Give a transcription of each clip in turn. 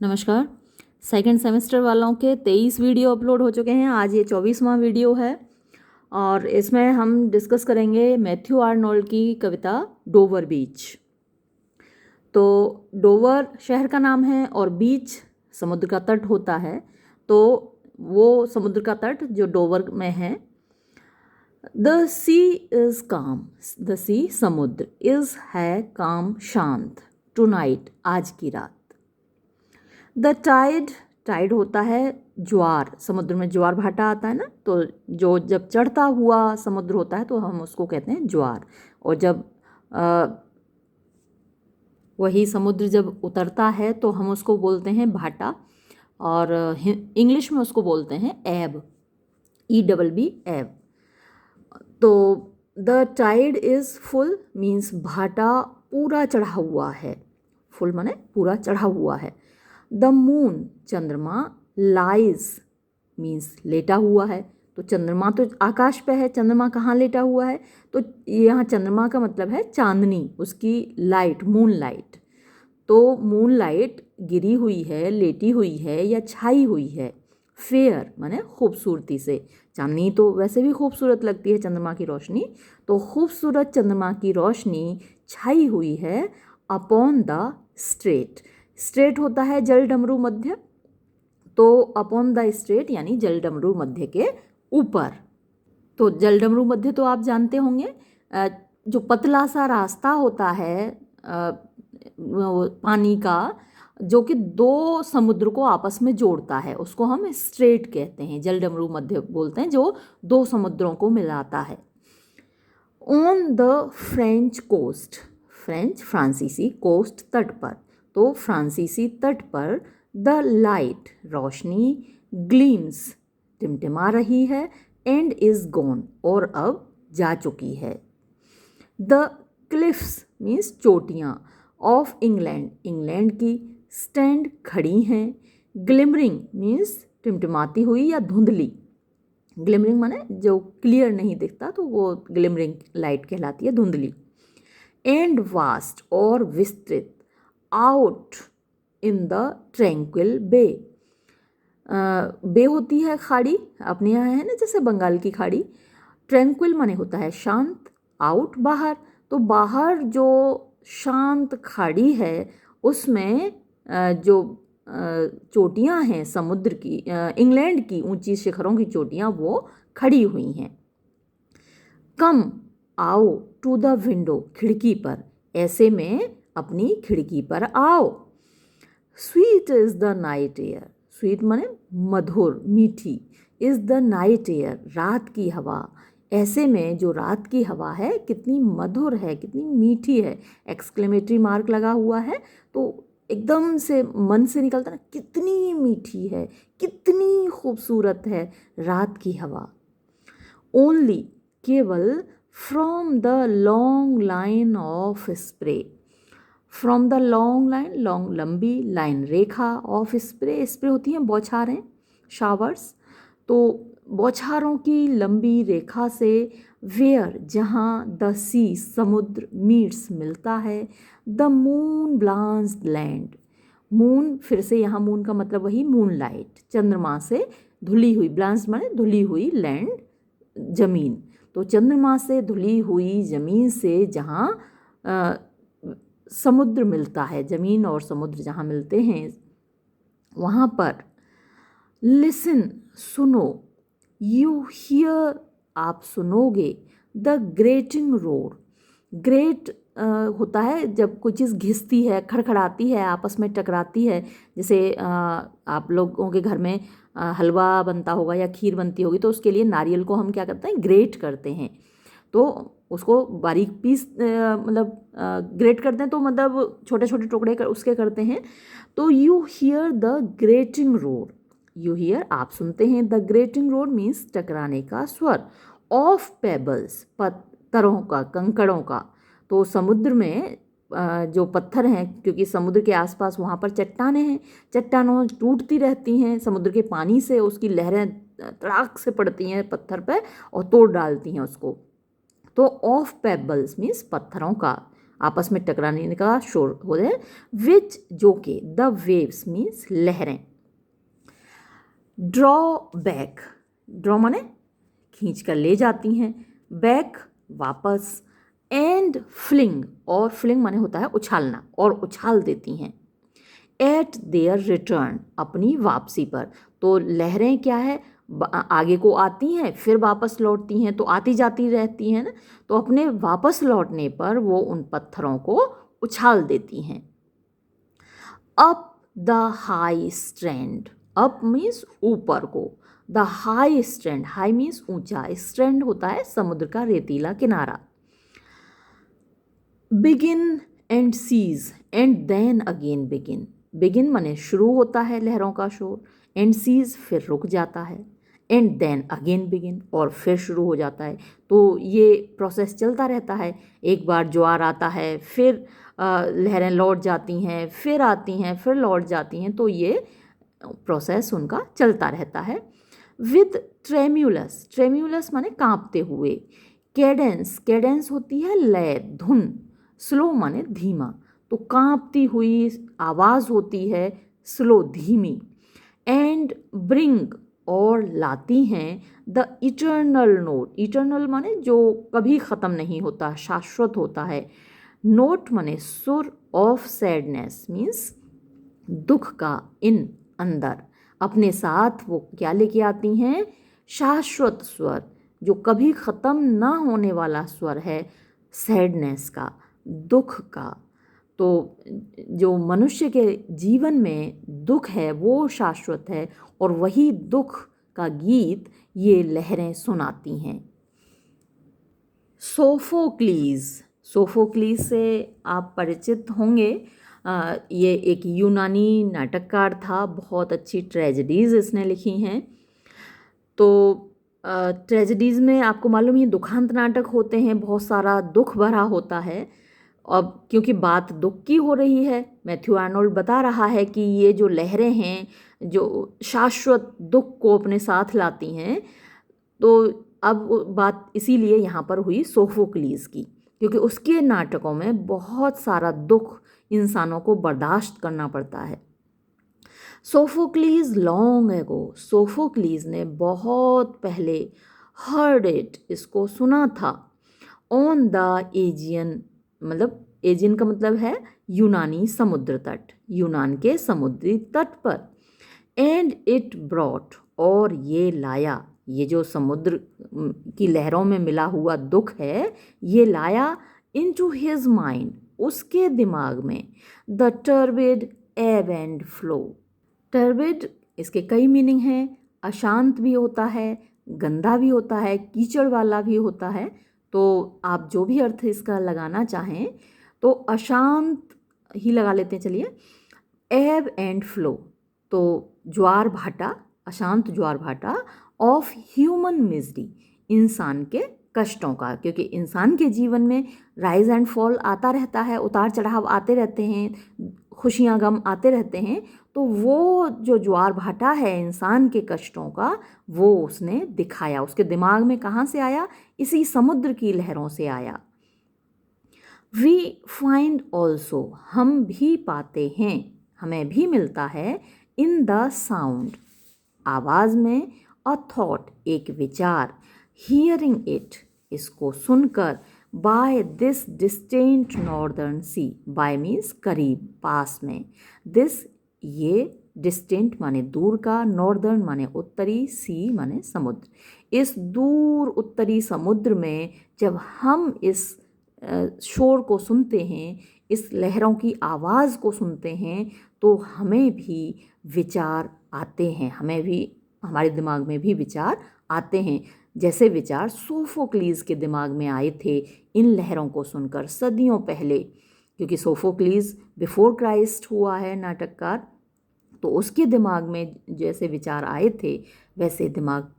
नमस्कार। Second semester वालों के 23 वीडियो अपलोड हो चुके हैं। आज ये 24वां वीडियो है और इसमें हम डिस्कस करेंगे मैथ्यू आर्नोल्ड की कविता डोवर बीच। तो डोवर शहर का नाम है और बीच समुद्र का तट होता है। तो वो समुद्र का तट जो डोवर में है। The sea is calm, the sea समुद्र, इज़ है काम शांत, टू नाइट आज की रात। द टाइड, टाइड होता है ज्वार, समुद्र में ज्वार भाटा आता है ना, तो जो जब चढ़ता हुआ समुद्र होता है तो हम उसको कहते हैं ज्वार। और जब वही समुद्र जब उतरता है तो हम उसको बोलते हैं भाटा, और इंग्लिश में उसको बोलते हैं एब, EBB एब। तो the tide is full means भाटा पूरा चढ़ा हुआ है, फुल माने पूरा चढ़ा हुआ है। द मून चंद्रमा, लाइज मीन्स लेटा हुआ है। तो चंद्रमा तो आकाश पे है, चंद्रमा कहाँ लेटा हुआ है? तो यहाँ चंद्रमा का मतलब है चांदनी, उसकी लाइट, मून लाइट। तो मून लाइट गिरी हुई है, लेटी हुई है या छाई हुई है। फेयर माने खूबसूरती से, चांदनी तो वैसे भी खूबसूरत लगती है चंद्रमा की रोशनी, तो खूबसूरत चंद्रमा की रोशनी छाई हुई है अपॉन द स्ट्रेट। स्ट्रेट होता है जल डमरू मध्य, तो अपॉन द स्ट्रेट यानी जल डमरू मध्य के ऊपर। तो जल डमरू मध्य तो आप जानते होंगे, जो पतला सा रास्ता होता है पानी का, जो कि दो समुद्र को आपस में जोड़ता है, उसको हम स्ट्रेट कहते हैं, जल डमरू मध्य बोलते हैं, जो दो समुद्रों को मिलाता है। On the French coast, French फ्रांसीसी कोस्ट तट पर, तो फ्रांसीसी तट पर द लाइट रोशनी, ग्लीम्स टिमटिमा रही है, एंड इज गॉन और अब जा चुकी है। द क्लिफ्स मीन्स चोटियाँ, ऑफ इंग्लैंड इंग्लैंड की, स्टैंड खड़ी हैं। ग्लिमरिंग मीन्स टिमटिमाती हुई या धुंधली, ग्लिमरिंग माने जो क्लियर नहीं दिखता तो वो ग्लिमरिंग लाइट कहलाती है, धुंधली। एंड वास्ट और विस्तृत, आउट इन द ट्रैंक्विल बे, बे होती है खाड़ी, अपने यहाँ है ना जैसे बंगाल की खाड़ी। ट्रैंक्विल माने होता है शांत, आउट बाहर, तो बाहर जो शांत खाड़ी है उसमें जो चोटियाँ हैं समुद्र की, इंग्लैंड की ऊंची शिखरों की चोटियाँ वो खड़ी हुई हैं। कम आओ टू द विंडो, खिड़की पर, ऐसे में अपनी खिड़की पर आओ। Sweet is the night air, sweet माने मधुर मीठी, इज़ द नाइट एयर रात की हवा, ऐसे में जो रात की हवा है कितनी मधुर है, कितनी मीठी है। एक्सक्लेमेटरी मार्क लगा हुआ है तो एकदम से मन से निकलता ना, कितनी मीठी है, कितनी खूबसूरत है रात की हवा। ओनली केवल, from the long line of spray, from the long line, long लंबी, लाइन रेखा, ऑफ स्प्रे, स्प्रे होती हैं बौछारें, शावर्स, तो बौछारों की लंबी रेखा से, वेयर जहाँ, द सी समुद्र, मीट्स मिलता है, द मून ब्लांस लैंड, मून फिर से यहाँ मून का मतलब वही मून लाइट, चंद्रमा से धुली हुई, ब्लांस माने धुली हुई, लैंड जमीन, तो चंद्रमा से धुली हुई जमीन से जहाँ समुद्र मिलता है, जमीन और समुद्र जहाँ मिलते हैं वहाँ पर। लिसन सुनो, यू हियर आप सुनोगे, द ग्रेटिंग रोर, ग्रेट होता है जब कोई चीज़ घिसती है, खड़खड़ाती है, आपस में टकराती है, जैसे आप लोगों के घर में हलवा बनता होगा या खीर बनती होगी तो उसके लिए नारियल को हम क्या करते हैं, ग्रेट करते हैं, तो उसको बारीक पीस मतलब ग्रेट करते हैं, तो मतलब छोटे छोटे टुकड़े उसके करते हैं। तो you here the grating roar, you here आप सुनते हैं, द ग्रेटिंग रोर मीन्स टकराने का स्वर, ऑफ पेबल्स पत्थरों का, कंकड़ों का, तो समुद्र में जो पत्थर हैं, क्योंकि समुद्र के आसपास वहाँ पर चट्टानें हैं, चट्टानों टूटती रहती हैं समुद्र के पानी से, उसकी लहरें तड़ाक से पड़ती हैं पत्थर पर और तोड़ डालती हैं उसको। तो ऑफ पेबल्स मीन्स पत्थरों का, आपस में टकराने का शोर हो रहा है। विच जो कि द वेव्स मीन्स लहरें, ड्रॉ बैक, ड्रॉ माने खींच कर ले जाती हैं, बैक वापस, एंड फ्लिंग, और फ्लिंग माने होता है उछालना, और उछाल देती हैं, एट देयर रिटर्न, अपनी वापसी पर। तो लहरें क्या है, आगे को आती हैं फिर वापस लौटती हैं, तो आती जाती रहती हैं ना, तो अपने वापस लौटने पर वो उन पत्थरों को उछाल देती हैं। Up the high strand, up means ऊपर को, the high strand, high means ऊंचा, स्ट्रैंड होता है समुद्र का रेतीला किनारा। Begin and cease, and then again begin, begin माने शुरू होता है लहरों का शोर, एंड सीज फिर रुक जाता है, एंड देन अगेन बिगिन और फिर शुरू हो जाता है। तो ये प्रोसेस चलता रहता है, एक बार ज्वार आता है, फिर लहरें लौट जाती हैं, फिर आती हैं, फिर लौट जाती हैं, तो ये प्रोसेस उनका चलता रहता है। विद ट्रेम्यूलस, ट्रेम्यूलस माने कांपते हुए, कैडेंस, कैडेंस होती है लय, धुन, स्लो माने धीमा, तो कांपती हुई आवाज़ होती है स्लो, धीमी, एंड ब्रिंग, और लाती हैं द इटर्नल नोट, इटर्नल माने जो कभी ख़त्म नहीं होता, शाश्वत होता है, नोट माने सुर, ऑफ सैडनेस मीन्स दुख का, इन अंदर, अपने साथ वो क्या लेके आती हैं, शाश्वत स्वर, जो कभी ख़त्म ना होने वाला स्वर है, सैडनेस का, दुख का। तो जो मनुष्य के जीवन में दुख है वो शाश्वत है, और वही दुख का गीत ये लहरें सुनाती हैं। सोफोक्लीज, सोफोक्लीज से आप परिचित होंगे, ये एक यूनानी नाटककार था, बहुत अच्छी ट्रेजेडीज़ इसने लिखी हैं। तो ट्रेजेडीज़ में आपको मालूम ये दुखांत नाटक होते हैं, बहुत सारा दुख भरा होता है। अब क्योंकि बात दुख की हो रही है, मैथ्यू आर्नोल्ड बता रहा है कि ये जो लहरें हैं जो शाश्वत दुख को अपने साथ लाती हैं, तो अब बात इसीलिए यहाँ पर हुई सोफोक्लीज़ की, क्योंकि उसके नाटकों में बहुत सारा दुख इंसानों को बर्दाश्त करना पड़ता है। सोफोक्लीज लॉन्ग एगो, सोफोक्लीज ने बहुत पहले हर्ड इट, इसको सुना था, ऑन द एजियन, मतलब एजियन का मतलब है यूनानी समुद्र तट, यूनान के समुद्री तट पर, एंड इट ब्रॉट, और ये लाया, ये जो समुद्र की लहरों में मिला हुआ दुख है ये लाया, इनटू हिज माइंड, उसके दिमाग में, द टर्बिड एब एंड फ्लो, टर्बिड इसके कई मीनिंग हैं, अशांत भी होता है, गंदा भी होता है, कीचड़ वाला भी होता है, तो आप जो भी अर्थ इसका लगाना चाहें तो अशांत ही लगा लेते हैं। चलिए, एब एंड फ्लो, तो ज्वार भाटा, अशांत ज्वार भाटा, ऑफ ह्यूमन मिजरी, इंसान के कष्टों का, क्योंकि इंसान के जीवन में राइज एंड फॉल आता रहता है, उतार चढ़ाव आते रहते हैं, खुशियाँ गम आते रहते हैं, तो वो जो ज्वार भाटा है इंसान के कष्टों का वो उसने दिखाया, उसके दिमाग में कहाँ से आया, इसी समुद्र की लहरों से आया। वी फाइंड ऑल्सो, हम भी पाते हैं, हमें भी मिलता है, इन द साउंड, आवाज़ में, अ थॉट, एक विचार, हियरिंग इट, इसको सुनकर, by this distant northern sea, by means करीब, पास में, दिस ये डिस्टेंट माने दूर का, नॉर्दर्न माने उत्तरी, सी माने समुद्र, इस दूर उत्तरी समुद्र में जब हम इस शोर को सुनते हैं, इस लहरों की आवाज़ को सुनते हैं, तो हमें भी विचार आते हैं, हमें भी, हमारे दिमाग में भी विचार आते हैं, जैसे विचार सोफोक्लीज के दिमाग में आए थे इन लहरों को सुनकर सदियों पहले, क्योंकि सोफोक्लीज बिफोर क्राइस्ट हुआ है नाटककार, तो उसके दिमाग में जैसे विचार आए थे वैसे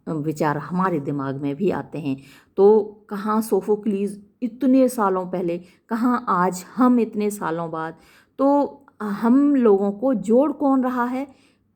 विचार हमारे दिमाग में भी आते हैं। तो कहाँ सोफोक्लीज इतने सालों पहले, कहाँ आज हम इतने सालों बाद, तो हम लोगों को जोड़ कौन रहा है,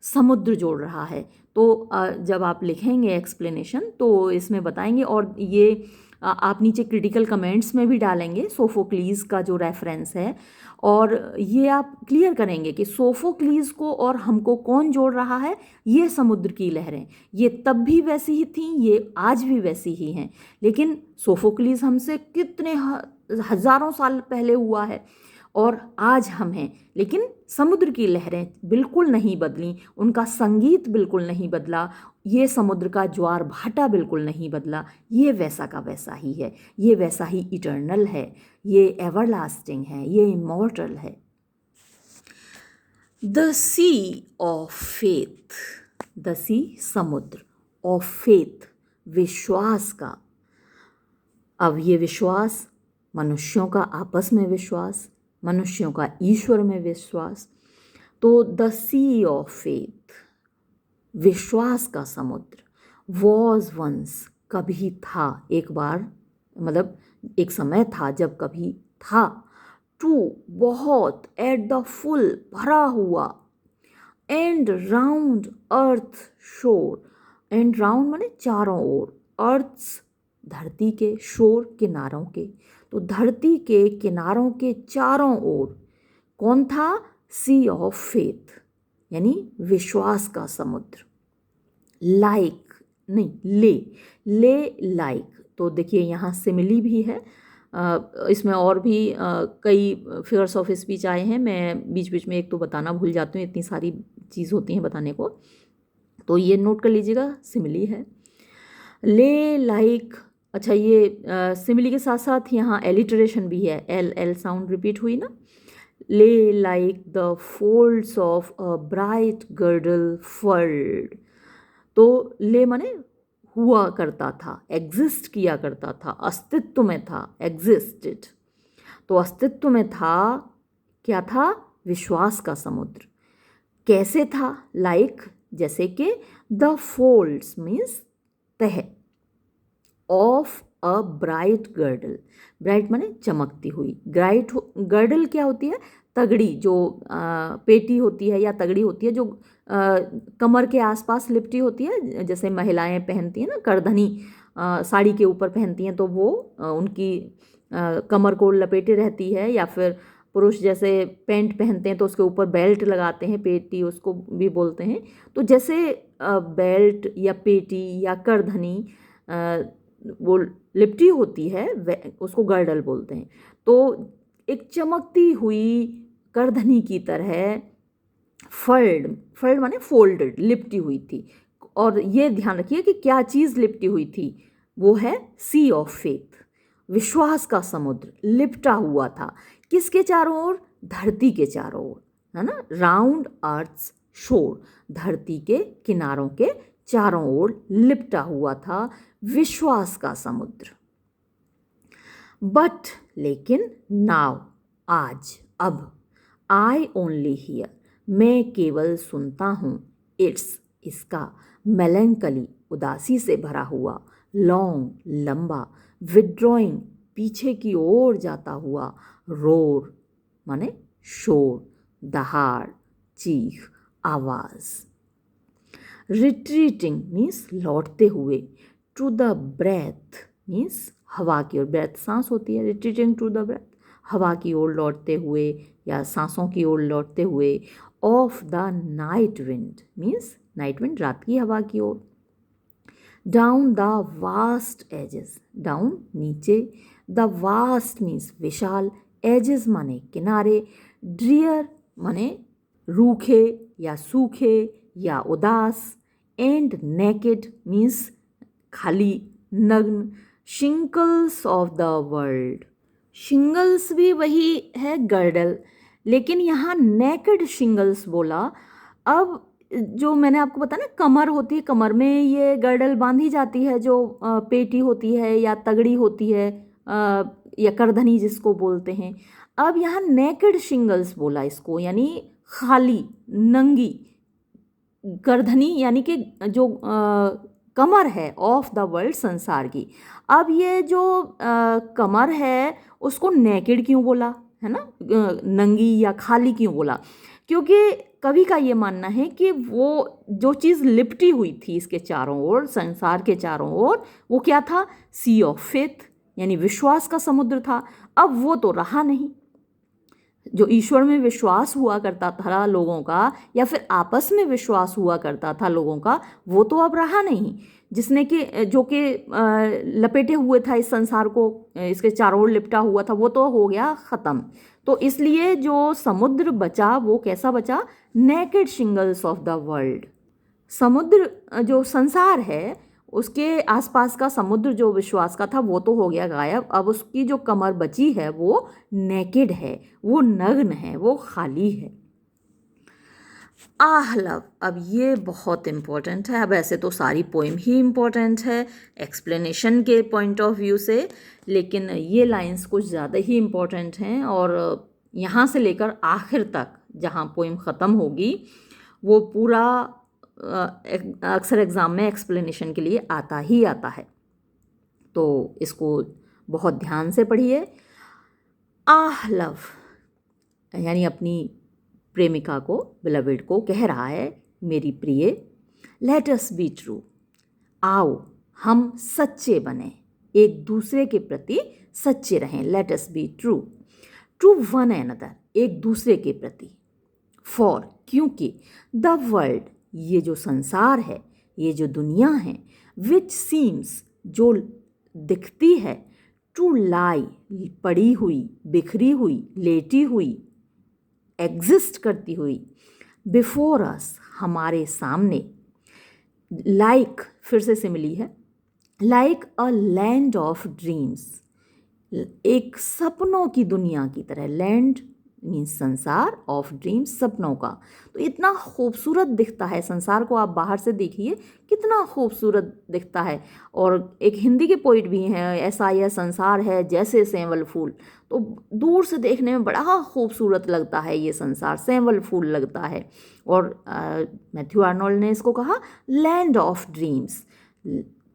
समुद्र जोड़ रहा है। तो जब आप लिखेंगे एक्सप्लेनेशन तो इसमें बताएंगे, और ये आप नीचे क्रिटिकल कमेंट्स में भी डालेंगे सोफोक्लीज का जो रेफरेंस है, और ये आप क्लियर करेंगे कि सोफोक्लीज को और हमको कौन जोड़ रहा है। ये समुद्र की लहरें, ये तब भी वैसी ही थीं, ये आज भी वैसी ही हैं, लेकिन सोफोक्लीज हमसे कितने हजारों साल पहले हुआ है और आज हम हैं, लेकिन समुद्र की लहरें बिल्कुल नहीं बदली, उनका संगीत बिल्कुल नहीं बदला, ये समुद्र का ज्वार भाटा बिल्कुल नहीं बदला। ये वैसा का वैसा ही है, ये वैसा ही इटर्नल है, ये एवरलास्टिंग है, ये इमॉर्टल है। The sea of faith, the sea समुद्र, ऑफ फेथ विश्वास का। अब ये विश्वास, मनुष्यों का आपस में विश्वास, मनुष्यों का ईश्वर में विश्वास, तो द सी ऑफ फेथ विश्वास का समुद्र, वॉज वंस कभी था, एक बार, मतलब एक समय था जब कभी था, टू बहुत, एट द फुल भरा हुआ, एंड राउंड अर्थ शोर, एंड राउंड माने चारों ओर, अर्थ धरती के, शोर किनारों के, तो धरती के किनारों के चारों ओर कौन था? सी ऑफ फेथ यानी विश्वास का समुद्र। लाइक नहीं, ले लाइक, तो देखिए यहाँ सिमिली भी है, इसमें और भी कई फिगर्स ऑफ स्पीच आए हैं, मैं बीच बीच में एक तो बताना भूल जाती हूँ, इतनी सारी चीज़ होती हैं बताने को, तो ये नोट कर लीजिएगा, सिमिली है। ले लाइक, अच्छा ये सिमिली के साथ साथ यहाँ एलिटरेशन भी है, एल एल साउंड रिपीट हुई ना। Lay like the folds of a bright girdle furled, तो ले माने हुआ करता था, एग्जिस्ट किया करता था, अस्तित्व में था, एग्जिस्टेड, तो अस्तित्व में था, क्या था? विश्वास का समुद्र। कैसे था? लाइक जैसे कि द फोल्ड्स मीन्स तह, of a bright girdle, bright माने चमकती हुई, ग्राइट गर्डल क्या होती है? तगड़ी, जो पेटी होती है या तगड़ी होती है, जो कमर के आसपास लिपटी होती है, जैसे महिलाएं पहनती हैं ना करधनी, साड़ी के ऊपर पहनती हैं, तो वो उनकी कमर को लपेटे रहती है, या फिर पुरुष जैसे पैंट पहनते हैं तो उसके ऊपर बेल्ट लगाते हैं, पेटी उसको भी बोलते हैं, तो जैसे बेल्ट या पेटी या करधनी वो लिपटी होती है, उसको गर्डल बोलते हैं। तो एक चमकती हुई करधनी की तरह फल्ड माने फोल्डेड, लिपटी हुई थी। और ये ध्यान रखिए कि क्या चीज़ लिपटी हुई थी, वो है सी ऑफ फेथ, विश्वास का समुद्र लिपटा हुआ था। किसके चारों ओर? धरती के चारों ओर, है ना, राउंड अर्थ्स शोर, धरती के किनारों के चारों ओर लिपटा हुआ था विश्वास का समुद्र। बट लेकिन, नाउ आज, अब, आई ओनली हियर मैं केवल सुनता हूँ, इट्स इसका, मेलैंकली उदासी से भरा हुआ, लॉन्ग लंबा, विड्रॉइंग पीछे की ओर जाता हुआ, रोर माने शोर, दहाड़ चीख आवाज़, रिट्रीटिंग मीन्स लौटते हुए, टू द ब्रेथ मीन्स हवा की ओर, ब्रेथ सांस होती है, रिट्रीटिंग टू द ब्रेथ हवा की ओर लौटते हुए या सांसों की ओर लौटते हुए, of the night wind means night wind रात की हवा की ओर, down the vast edges, down नीचे, द वास्ट मीन्स विशाल, एजेस माने किनारे, ड्रियर माने रूखे या सूखे या उदास, एंड नेकेड मीन्स खाली नग्न, shingles of the world, shingles भी वही है गर्डल, लेकिन यहाँ नेकेड शिंगल्स बोला। अब जो मैंने आपको बताया ना, कमर होती है, कमर में ये गर्डल बांधी जाती है, जो पेटी होती है या तगड़ी होती है, या करधनी जिसको बोलते हैं। अब यहाँ नेकेड शिंगल्स बोला इसको, यानी खाली नंगी करधनी, यानी कि जो कमर है ऑफ द वर्ल्ड संसार की। अब ये जो कमर है उसको नेकेड क्यों बोला, है ना, नंगी या खाली क्यों बोला? क्योंकि कवि का ये मानना है कि वो जो चीज़ लिपटी हुई थी इसके चारों ओर, संसार के चारों ओर, वो क्या था? सी ऑफ फेथ, यानी विश्वास का समुद्र था, अब वो तो रहा नहीं। जो ईश्वर में विश्वास हुआ करता था लोगों का, या फिर आपस में विश्वास हुआ करता था लोगों का, वो तो अब रहा नहीं। जिसने कि जो कि लपेटे हुए था इस संसार को, इसके चारों ओर लिपटा हुआ था, वो तो हो गया ख़त्म। तो इसलिए जो समुद्र बचा वो कैसा बचा? Naked shingles of the world. समुद्र जो संसार है उसके आसपास का समुद्र जो विश्वास का था वो तो हो गया गायब। अब उसकी जो कमर बची है वो नेकेड है, वो नग्न है, वो खाली है। आह लव, अब ये बहुत इम्पोर्टेंट है। अब ऐसे तो सारी पोइम ही इम्पोर्टेंट है एक्सप्लेनेशन के पॉइंट ऑफ व्यू से, लेकिन ये लाइंस कुछ ज़्यादा ही इम्पोर्टेंट हैं। और यहाँ से लेकर आखिर तक जहाँ पोइम ख़त्म होगी वो पूरा अक्सर एग्ज़ाम में एक्सप्लेनेशन के लिए आता ही आता है। तो इसको बहुत ध्यान से पढ़िए। आह लव यानी अपनी प्रेमिका को, बिलवेड को कह रहा है, मेरी प्रिय, लेट अस बी ट्रू, आओ हम सच्चे बने, एक दूसरे के प्रति सच्चे रहें। Let us be true to one another, एक दूसरे के प्रति। फॉर, क्योंकि द वर्ल्ड, ये जो संसार है, ये जो दुनिया है, विच सीम्स, जो दिखती है, टू लाई, पड़ी हुई, बिखरी हुई, लेटी हुई, एग्जिस्ट करती हुई, बिफोर अस, हमारे सामने, लाइक, फिर से सिमिली है, like a land of dreams, एक सपनों की दुनिया की तरह। लैंड मीन्स संसार, ऑफ ड्रीम्स, सपनों का। तो इतना खूबसूरत दिखता है संसार को, आप बाहर से देखिए कितना खूबसूरत दिखता है। और एक हिंदी के पोइट भी हैं, ऐसा यह संसार है जैसे सेंवल फूल। तो दूर से देखने में बड़ा खूबसूरत लगता है ये संसार, सेंवल फूल लगता है। और मैथ्यू आर्नोल्ड ने इसको कहा land of dreams,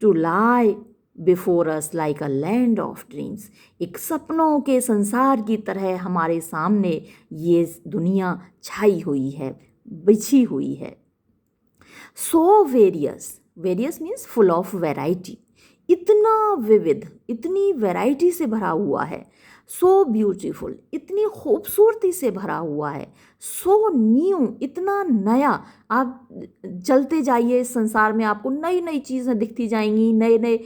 to lie before us like a land of dreams, एक सपनों के संसार की तरह हमारे सामने ये दुनिया छाई हुई है, बिछी हुई है। So various, various means full of variety, इतना विविध, इतनी वैरायटी से भरा हुआ है। सो ब्यूटीफुल, इतनी खूबसूरती से भरा हुआ है। सो न्यू, इतना नया। आप चलते जाइए इस संसार में, आपको नई नई चीज़ें दिखती जाएंगी, नए नए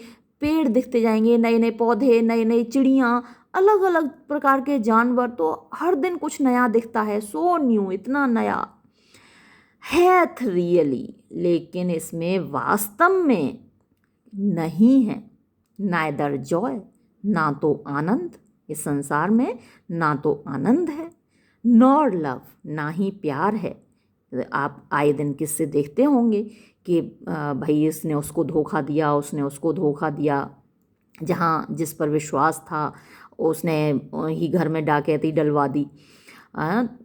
पेड़ दिखते जाएंगे, नए नए पौधे, नई नई चिड़ियाँ, अलग अलग प्रकार के जानवर, तो हर दिन कुछ नया दिखता है। सो न्यू, इतना नया। हैथ रियली, लेकिन इसमें वास्तव में नहीं है। नाइदर जॉय, ना तो आनंद, इस संसार में ना तो आनंद है, नॉर लव, ना ही प्यार है। आप आए दिन किससे देखते होंगे कि भाई इसने उसको धोखा दिया, उसने उसको धोखा दिया, जहाँ जिस पर विश्वास था उसने ही घर में डकैती डलवा दी।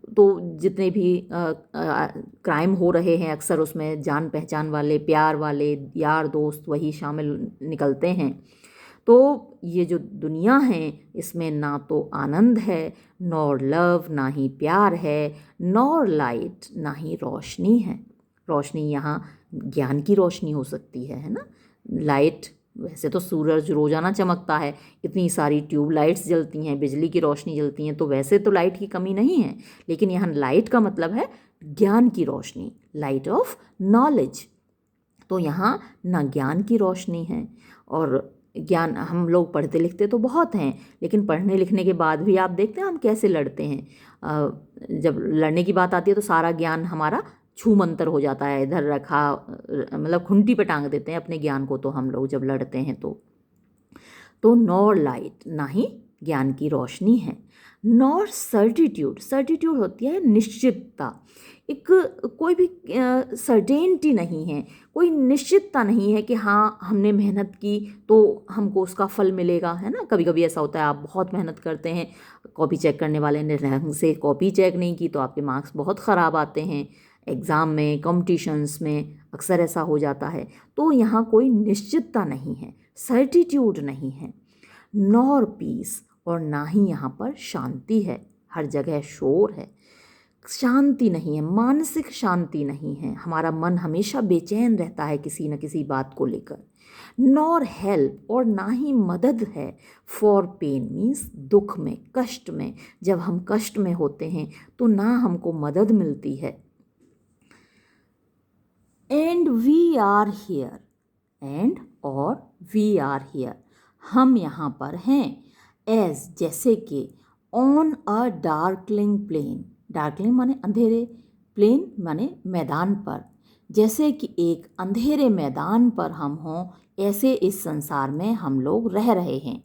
तो जितने भी क्राइम हो रहे हैं अक्सर उसमें जान पहचान वाले, प्यार वाले, यार दोस्त वही शामिल निकलते हैं। तो ये जो दुनिया है इसमें ना तो आनंद है, नॉर लव, ना ही प्यार है, नॉर लाइट, ना ही रोशनी है। रोशनी यहाँ ज्ञान की रोशनी हो सकती है ना। लाइट, वैसे तो सूरज रोज़ाना चमकता है, इतनी सारी ट्यूब लाइट्स जलती हैं, बिजली की रोशनी जलती हैं, तो वैसे तो लाइट की कमी नहीं है। लेकिन यहाँ लाइट का मतलब है ज्ञान की रोशनी, लाइट ऑफ नॉलेज। तो यहाँ ना ज्ञान की रोशनी है। और ज्ञान, हम लोग पढ़ते लिखते तो बहुत हैं, लेकिन पढ़ने लिखने के बाद भी आप देखते हैं हम कैसे लड़ते हैं। जब लड़ने की बात आती है तो सारा ज्ञान हमारा छू मंतर हो जाता है, इधर रखा, मतलब खुंटी पे टांग देते हैं अपने ज्ञान को। तो हम लोग जब लड़ते हैं तो नॉर लाइट, ना ही ज्ञान की रोशनी है, नॉर सर्टिट्यूड, सर्टिट्यूड होती है निश्चितता। एक कोई भी सर्टेनिटी नहीं है, कोई निश्चितता नहीं है कि हाँ हमने मेहनत की तो हमको उसका फल मिलेगा, है ना। कभी कभी ऐसा होता है आप बहुत मेहनत करते हैं, कॉपी चेक करने वाले ने ढंग से कॉपी चेक नहीं की तो आपके मार्क्स बहुत ख़राब आते हैं एग्ज़ाम में, कॉम्पिटिशन्स में अक्सर ऐसा हो जाता है। तो यहाँ कोई निश्चितता नहीं है, सर्टिट्यूड नहीं है। नॉर पीस, और ना ही यहाँ पर शांति है, हर जगह शोर है, शांति नहीं है, मानसिक शांति नहीं है। हमारा मन हमेशा बेचैन रहता है किसी न किसी बात को लेकर। नॉर हेल्प और ना ही मदद है फॉर पेन मीन्स दुख में, कष्ट में। जब हम कष्ट में होते हैं तो ना हमको मदद मिलती है। And we are here, and और वी आर हियर, हम यहाँ पर हैं। एज जैसे कि, on a darkling plain, darkling माने अंधेरे, प्लेन माने मैदान पर, जैसे कि एक अंधेरे मैदान पर हम हों, ऐसे इस संसार में हम लोग रह रहे हैं।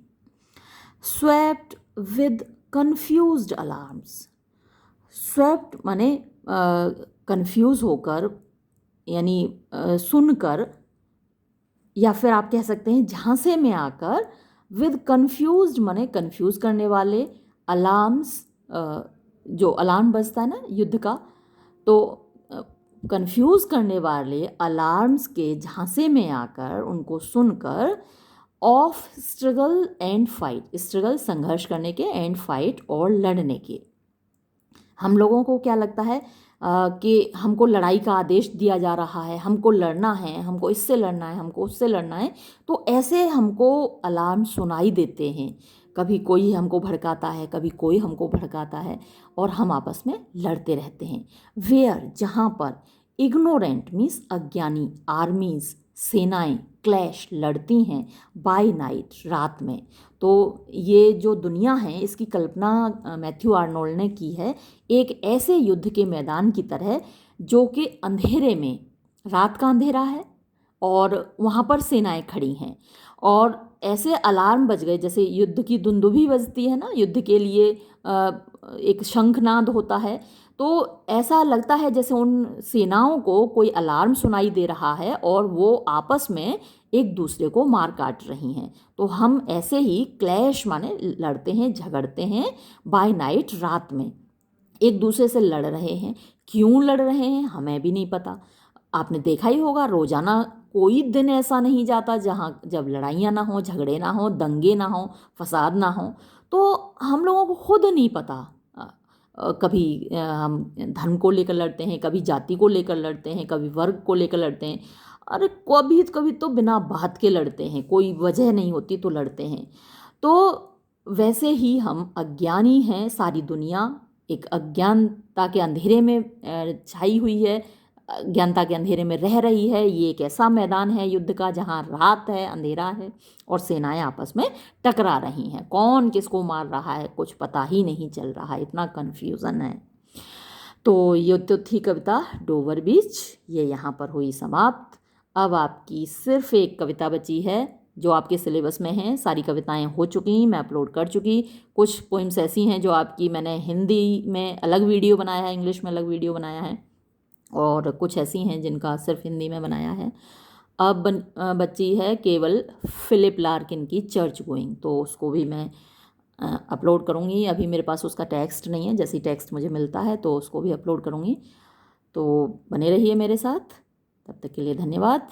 Swept with confused alarms, swept माने कन्फ्यूज़ होकर, यानी सुनकर, या फिर आप कह सकते हैं झांसे में आकर। विद कन्फ्यूज्ड माने कन्फ्यूज़ करने वाले, अलार्म्स जो अलार्म बजता है ना युद्ध का, तो कन्फ्यूज़ करने वाले अलार्म्स के झांसे में आकर, उनको सुनकर, of struggle and fight, struggle संघर्ष करने के, एंड फाइट और लड़ने के। हम लोगों को क्या लगता है कि हमको लड़ाई का आदेश दिया जा रहा है, हमको लड़ना है, हमको इससे लड़ना है, हमको उससे लड़ना है, तो ऐसे हमको अलार्म सुनाई देते हैं। कभी कोई हमको भड़काता है, कभी कोई हमको भड़काता है, और हम आपस में लड़ते रहते हैं। वेयर जहाँ पर, इग्नोरेंट मीन्स अज्ञानी, आर्मीज सेनाएं, क्लैश लड़ती हैं, बाय नाइट रात में। तो ये जो दुनिया है इसकी कल्पना मैथ्यू आर्नोल्ड ने की है एक ऐसे युद्ध के मैदान की तरह, जो कि अंधेरे में, रात का अंधेरा है और वहाँ पर सेनाएं खड़ी हैं, और ऐसे अलार्म बज गए, जैसे युद्ध की दुंदुभी बजती है ना, युद्ध के लिए एक शंखनाद होता है, तो ऐसा लगता है जैसे उन सेनाओं को कोई अलार्म सुनाई दे रहा है और वो आपस में एक दूसरे को मार काट रही हैं। तो हम ऐसे ही क्लैश माने लड़ते हैं, झगड़ते हैं, बाय नाइट रात में एक दूसरे से लड़ रहे हैं। क्यों लड़ रहे हैं हमें भी नहीं पता। आपने देखा ही होगा, रोजाना कोई दिन ऐसा नहीं जाता जहाँ जब लड़ाइयाँ ना हो, झगड़े ना हो, दंगे ना हो, फसाद ना हो। तो हम लोगों को खुद नहीं पता, कभी हम धर्म को लेकर लड़ते हैं, कभी जाति को लेकर लड़ते हैं, कभी वर्ग को लेकर लड़ते हैं, अरे कभी कभी तो बिना बात के लड़ते हैं, कोई वजह नहीं होती तो लड़ते हैं। तो वैसे ही हम अज्ञानी हैं, सारी दुनिया एक अज्ञानता के अंधेरे में छाई हुई है, अज्ञानता के अंधेरे में रह रही है। ये एक ऐसा मैदान है युद्ध का जहाँ रात है, अंधेरा है, और सेनाएं आपस में टकरा रही हैं। कौन किसको मार रहा है कुछ पता ही नहीं चल रहा है, इतना कन्फ्यूज़न है। तो ये तो थी कविता डोवर बीच, ये यहाँ पर हुई समाप्त। अब आपकी सिर्फ एक कविता बची है जो आपके सिलेबस में है। सारी कविताएं हो चुकी, मैं अपलोड कर चुकी। कुछ पोइम्स ऐसी हैं जो आपकी मैंने हिंदी में अलग वीडियो बनाया है, इंग्लिश में अलग वीडियो बनाया है, और कुछ ऐसी हैं जिनका सिर्फ हिंदी में बनाया है। अब बची है केवल फिलिप लार्किन की चर्च गोइंग, तो उसको भी मैं अपलोड करूँगी। अभी मेरे पास उसका टेक्स्ट नहीं है, जैसे ही टेक्स्ट मुझे मिलता है तो उसको भी अपलोड करूँगी। तो बने रहिए मेरे साथ, तब तक के लिए धन्यवाद।